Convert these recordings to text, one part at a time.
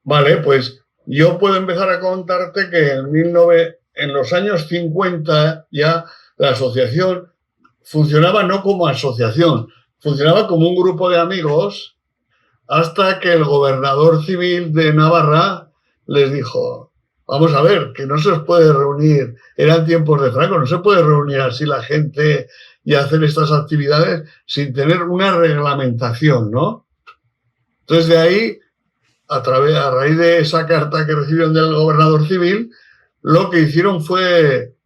Vale, pues yo puedo empezar a contarte que en los años 50 ya la asociación funcionaba no como asociación, funcionaba como un grupo de amigos hasta que el gobernador civil de Navarra les dijo, vamos a ver, que no se os puede reunir, eran tiempos de Franco, no se puede reunir así la gente y hacer estas actividades sin tener una reglamentación, ¿no? Entonces de ahí, a raíz de esa carta que recibieron del gobernador civil, lo que hicieron fue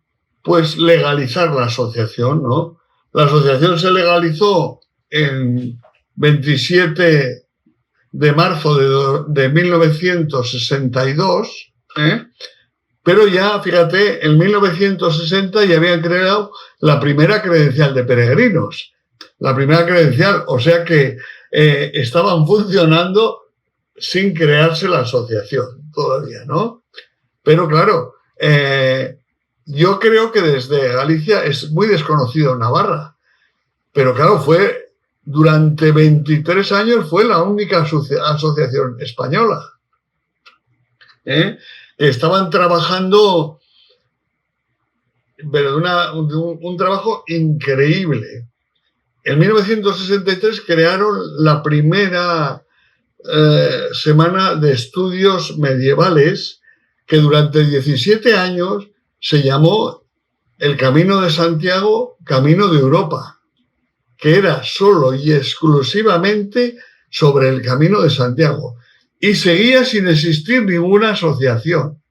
pues legalizar la asociación, ¿no? La asociación se legalizó en 27 de marzo de 1962, pero ya, fíjate, en 1960 ya habían creado la primera credencial de peregrinos. La primera credencial, o sea que estaban funcionando sin crearse la asociación todavía, ¿no? Pero claro, yo creo que desde Galicia es muy desconocido Navarra, pero claro, durante 23 años fue la única asociación española. Estaban trabajando, pero un trabajo increíble. En 1963 crearon la primera semana de estudios medievales que durante 17 años se llamó el Camino de Santiago, Camino de Europa, que era solo y exclusivamente sobre el Camino de Santiago. Y seguía sin existir ninguna asociación.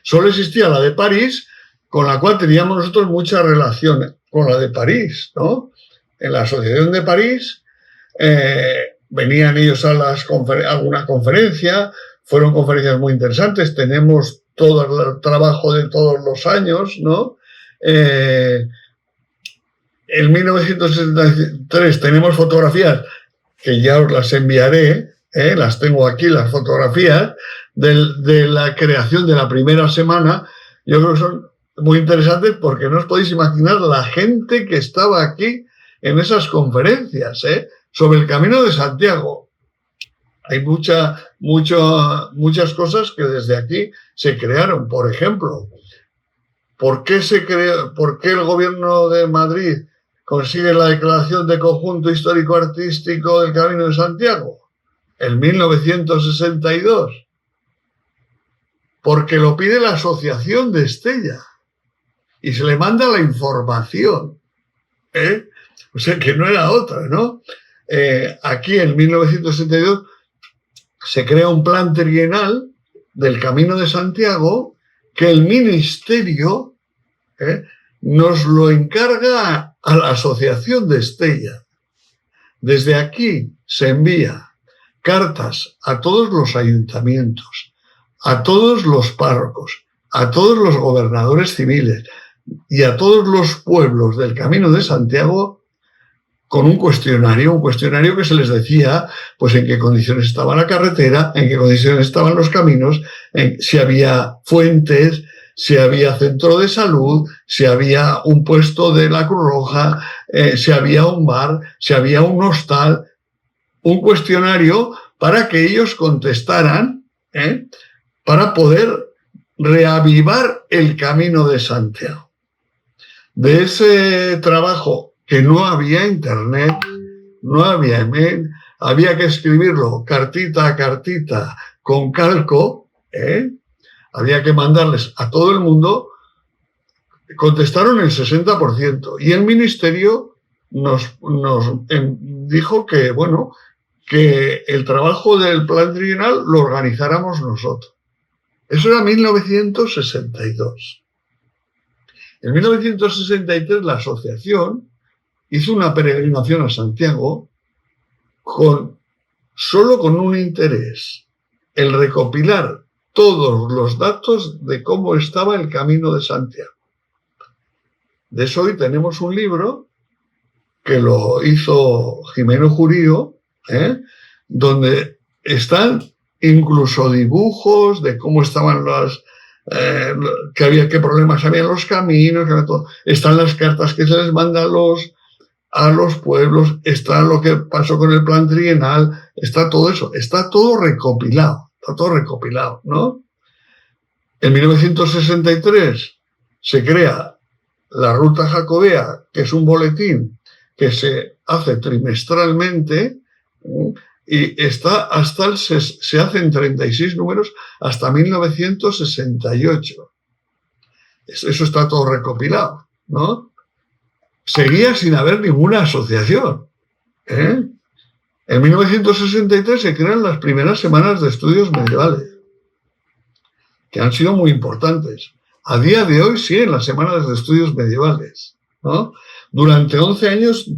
Solo existía la de París, con la cual teníamos nosotros mucha relación con la de París, ¿no? En la Asociación de París venían ellos a alguna conferencia, fueron conferencias muy interesantes, tenemos todo el trabajo de todos los años, ¿no? En 1963 tenemos fotografías que ya os las enviaré, las tengo aquí, las fotografías de la creación de la primera semana. Yo creo que son muy interesantes porque no os podéis imaginar la gente que estaba aquí en esas conferencias, sobre el Camino de Santiago. Hay muchas cosas que desde aquí se crearon. Por ejemplo, ¿por qué el gobierno de Madrid consigue la declaración de conjunto histórico-artístico del Camino de Santiago? En 1962. Porque lo pide la Asociación de Estella. Y se le manda la información. O sea, que no era otra, ¿no? Aquí en 1962 se crea un plan trienal del Camino de Santiago que el Ministerio nos lo encarga a la Asociación de Estella. Desde aquí se envía cartas a todos los ayuntamientos, a todos los párrocos, a todos los gobernadores civiles y a todos los pueblos del Camino de Santiago con un cuestionario que se les decía pues en qué condiciones estaba la carretera, en qué condiciones estaban los caminos, si había fuentes, si había centro de salud, si había un puesto de la Cruz Roja, si había un bar, si había un hostal, un cuestionario para que ellos contestaran, para poder reavivar el Camino de Santiago. De ese trabajo, que no había internet, no había email, había que escribirlo cartita a cartita con calco, había que mandarles a todo el mundo, contestaron el 60%. Y el ministerio nos dijo que, bueno, que el trabajo del plan trienal lo organizáramos nosotros. Eso era 1962. En 1963 la asociación hizo una peregrinación a Santiago solo con un interés, el recopilar todos los datos de cómo estaba el Camino de Santiago. De eso hoy tenemos un libro que lo hizo Jimeno Jurío, donde están incluso dibujos de cómo estaban qué problemas había en los caminos, están las cartas que se les mandan a los pueblos, está lo que pasó con el plan trienal, está todo eso, está todo recopilado, ¿no? En 1963 se crea la Ruta Jacobea, que es un boletín que se hace trimestralmente y está hasta se hacen 36 números hasta 1968. Eso está todo recopilado, ¿no? Seguía sin haber ninguna asociación, ¿eh? En 1963 se crean las primeras semanas de estudios medievales, que han sido muy importantes. A día de hoy siguen las semanas de estudios medievales, ¿no? Durante 11 años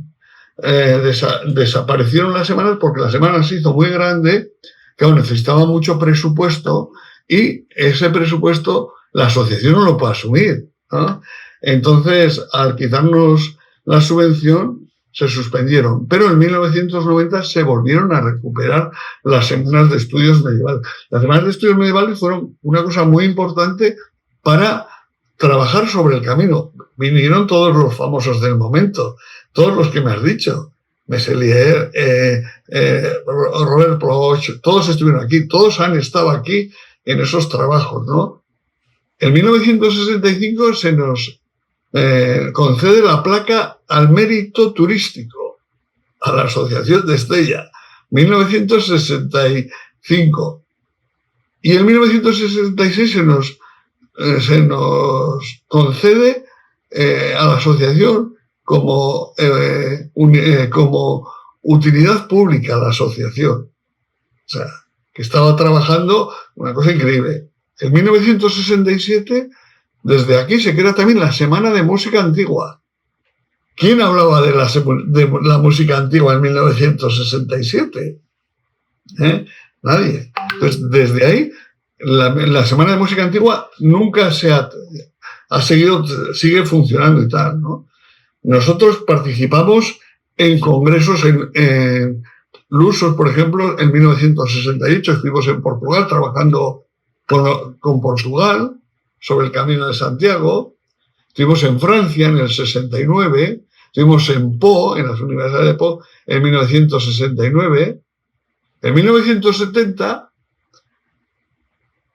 desaparecieron las semanas porque la semana se hizo muy grande, claro, necesitaba mucho presupuesto y ese presupuesto la asociación no lo puede asumir, ¿no? Entonces, al quitarnos la subvención, se suspendieron, pero en 1990 se volvieron a recuperar las semanas de estudios medievales. Las semanas de estudios medievales fueron una cosa muy importante para trabajar sobre el camino. Vinieron todos los famosos del momento, todos los que me has dicho, Meselier, Robert Bloch, todos estuvieron aquí, todos han estado aquí en esos trabajos, ¿no? En 1965 se nos concede la placa al mérito turístico a la Asociación de Estella, 1965. Y en 1966 se nos concede a la asociación como utilidad pública la asociación. O sea, que estaba trabajando una cosa increíble. En 1967, desde aquí se crea también la Semana de Música Antigua. ¿Quién hablaba de la música antigua en 1967? Nadie. Entonces, desde ahí, la Semana de Música Antigua nunca ha seguido, sigue funcionando y tal, ¿no? Nosotros participamos en congresos en Lusos, por ejemplo, en 1968 estuvimos en Portugal trabajando con Portugal sobre el Camino de Santiago. Estuvimos en Francia en el 69, estuvimos en Po, en las universidades de Po, en 1969. En 1970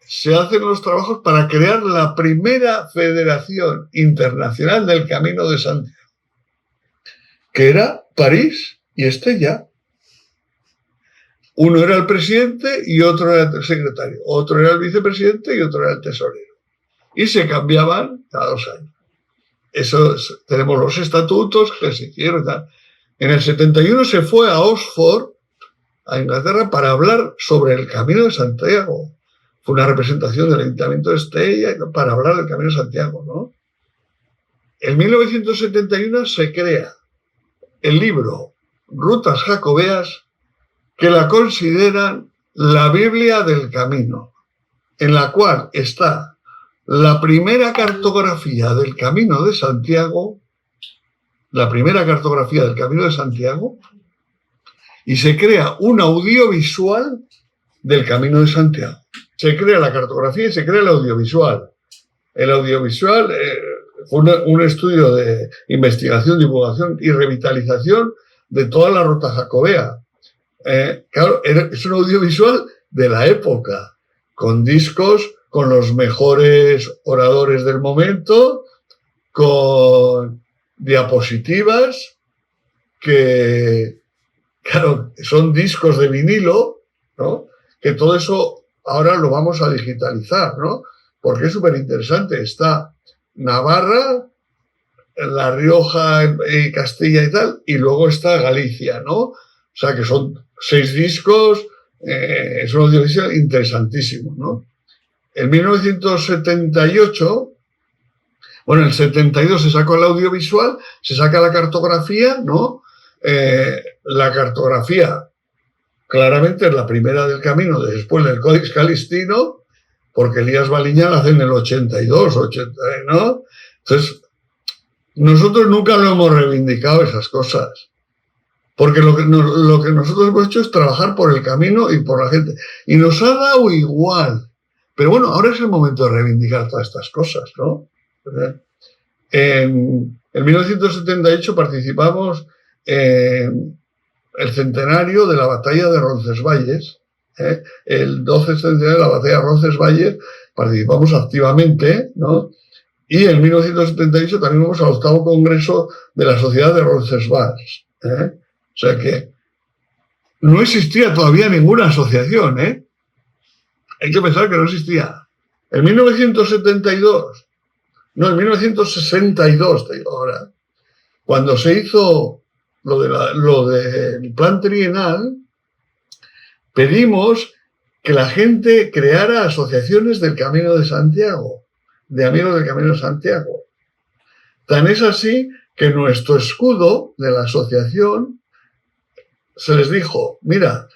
se hacen los trabajos para crear la primera Federación Internacional del Camino de Santiago, que era París y Estella. Uno era el presidente y otro era el secretario, otro era el vicepresidente y otro era el tesorero. Y se cambiaban cada 2 años. Tenemos los estatutos que se hicieron y tal. En el 71 se fue a Oxford, a Inglaterra, para hablar sobre el Camino de Santiago. Fue una representación del Ayuntamiento de Estella para hablar del Camino de Santiago, ¿no? En 1971 se crea el libro Rutas Jacobeas, que la consideran la Biblia del Camino, en la cual está la primera cartografía del Camino de Santiago, y se crea un audiovisual del Camino de Santiago. Se crea la cartografía y se crea el audiovisual. El audiovisual fue un estudio de investigación, divulgación y revitalización de toda la Ruta Jacobea. Claro, es un audiovisual de la época, con discos, con los mejores oradores del momento, con diapositivas, que, claro, son discos de vinilo, ¿no? Que todo eso ahora lo vamos a digitalizar, ¿no? Porque es súper interesante. Está Navarra, La Rioja y Castilla y tal, y luego está Galicia, ¿no? O sea, que son 6 discos, es un audiovisual interesantísimo, ¿no? En 1978, bueno, en el 72 se sacó el audiovisual, se saca la cartografía, ¿no? La cartografía claramente es la primera del camino después del Codex Calistino, porque Elías Baliñán la hace en el 82, 80, ¿no? Entonces, nosotros nunca lo hemos reivindicado esas cosas, porque lo que nosotros hemos hecho es trabajar por el camino y por la gente, y nos ha dado igual. Pero bueno, ahora es el momento de reivindicar todas estas cosas, ¿no? En 1978 participamos el centenario de la batalla de Roncesvalles. El 12 centenario de la batalla de Roncesvalles participamos activamente, ¿no? Y en 1978 también vamos al 8º Congreso de la Sociedad de Roncesvalles. O sea que no existía todavía ninguna asociación. Hay que pensar que no existía. En 1972, no, en 1962, te digo ahora, cuando se hizo lo del plan trienal, pedimos que la gente creara asociaciones del Camino de Santiago, de amigos del Camino de Santiago. Tan es así que nuestro escudo de la asociación se les dijo, mira,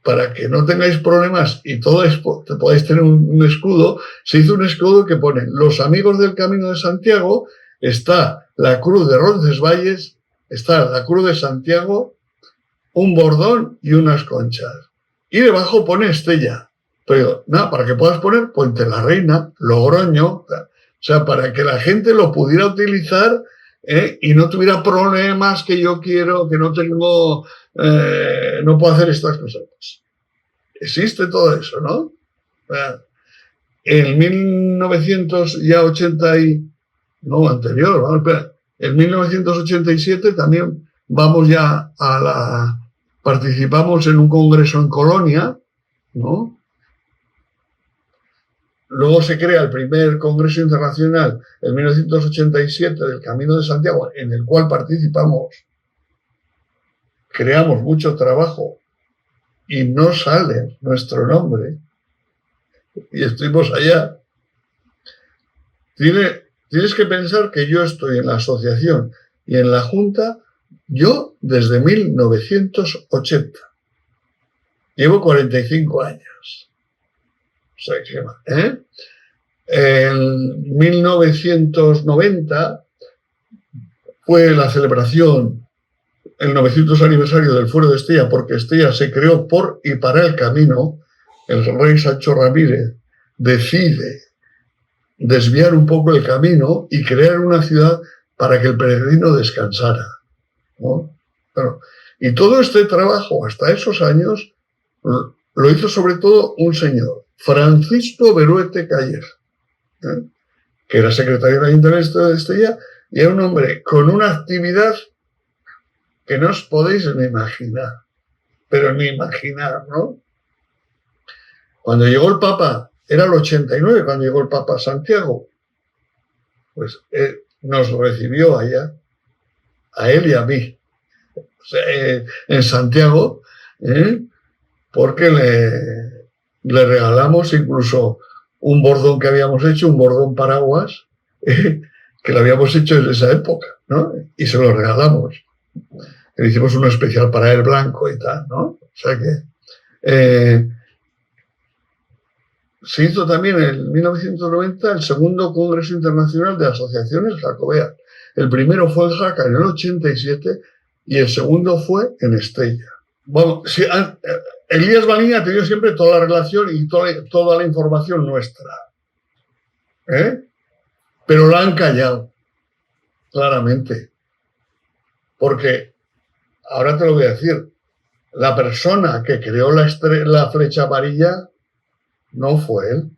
para que no tengáis problemas y todos podáis tener un escudo, se hizo un escudo que pone los amigos del Camino de Santiago, está la cruz de Roncesvalles, está la cruz de Santiago, un bordón y unas conchas. Y debajo pone Estella. Pero nada, para que puedas poner Puente la Reina, Logroño, o sea, para que la gente lo pudiera utilizar y no tuviera problemas que yo quiero, que no tengo, no puedo hacer estas cosas. Existe todo eso, ¿no? En 1980 no, anterior, vamos, espera, en 1987 también vamos ya participamos en un congreso en Colonia, ¿no? Luego se crea el primer Congreso Internacional en 1987 del Camino de Santiago, en el cual participamos. Creamos mucho trabajo y no sale nuestro nombre. Y estuvimos allá. Tienes que pensar que yo estoy en la asociación y en la Junta, yo desde 1980. Llevo 45 años. O sea, en 1990 fue la celebración, el 900 aniversario del Fuero de Estella, porque Estella se creó por y para el camino. El rey Sancho Ramírez decide desviar un poco el camino y crear una ciudad para que el peregrino descansara, ¿no? Bueno, y todo este trabajo hasta esos años lo hizo sobre todo un señor, Francisco Beruete Caller, que era secretario del Ayuntamiento de Estella y era un hombre con una actividad que no os podéis ni imaginar, pero ni imaginar, ¿no? Cuando llegó el Papa, era el 89 cuando llegó el Papa a Santiago, pues nos recibió allá, a él y a mí, o sea, en Santiago, porque le regalamos incluso un bordón que habíamos hecho, un bordón paraguas, que lo habíamos hecho en esa época, ¿no? Y se lo regalamos. Le hicimos uno especial para el blanco y tal, ¿no? O sea que se hizo también en 1990 el segundo Congreso Internacional de Asociaciones Jacobeas. El primero fue en Jaca en el 87 y el segundo fue en Estella. Bueno, sí, Elías Baliña ha tenido siempre toda la relación y toda la información nuestra. Pero la han callado, claramente. Porque, ahora te lo voy a decir, la persona que creó la flecha amarilla no fue él.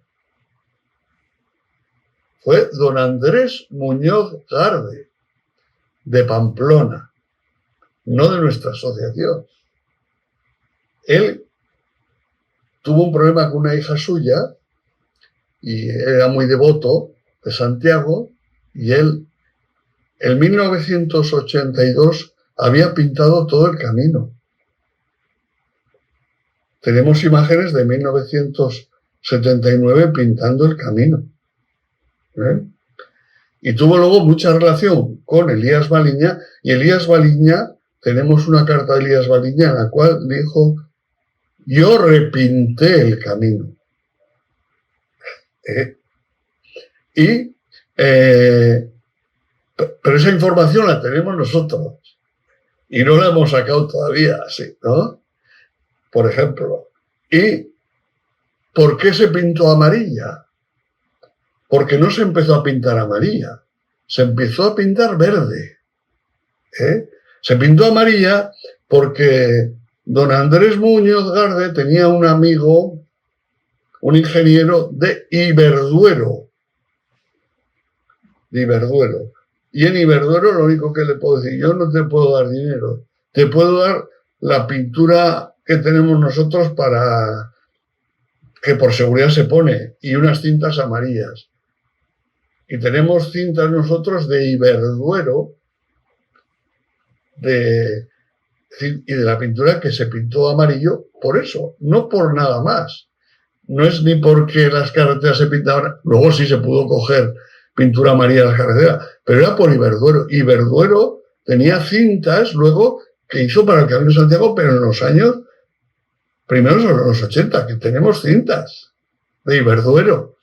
Fue don Andrés Muñoz Garde, de Pamplona, no de nuestra asociación. Él tuvo un problema con una hija suya y era muy devoto de Santiago y él en 1982 había pintado todo el camino. Tenemos imágenes de 1979 pintando el camino. Y tuvo luego mucha relación con Elías Baliña, y Elías Baliña, tenemos una carta de Elías Baliña en la cual dijo: yo repinté el camino. Pero esa información la tenemos nosotros y no la hemos sacado todavía, así, ¿no? Por ejemplo. ¿Y por qué se pintó amarilla? Porque no se empezó a pintar amarilla, se empezó a pintar verde. Se pintó amarilla porque don Andrés Muñoz Garde tenía un amigo, un ingeniero de Iberduero. Y en Iberduero lo único que le puedo decir, yo no te puedo dar dinero, te puedo dar la pintura que tenemos nosotros para que por seguridad se pone y unas cintas amarillas. Y tenemos cintas nosotros de Iberduero y de la pintura que se pintó amarillo por eso, no por nada más. No es ni porque las carreteras se pintaban, luego sí se pudo coger pintura amarilla en las carreteras, pero era por Iberduero. Iberduero tenía cintas luego que hizo para el Camino de Santiago, pero en los años primeros de los 80, que tenemos cintas de Iberduero.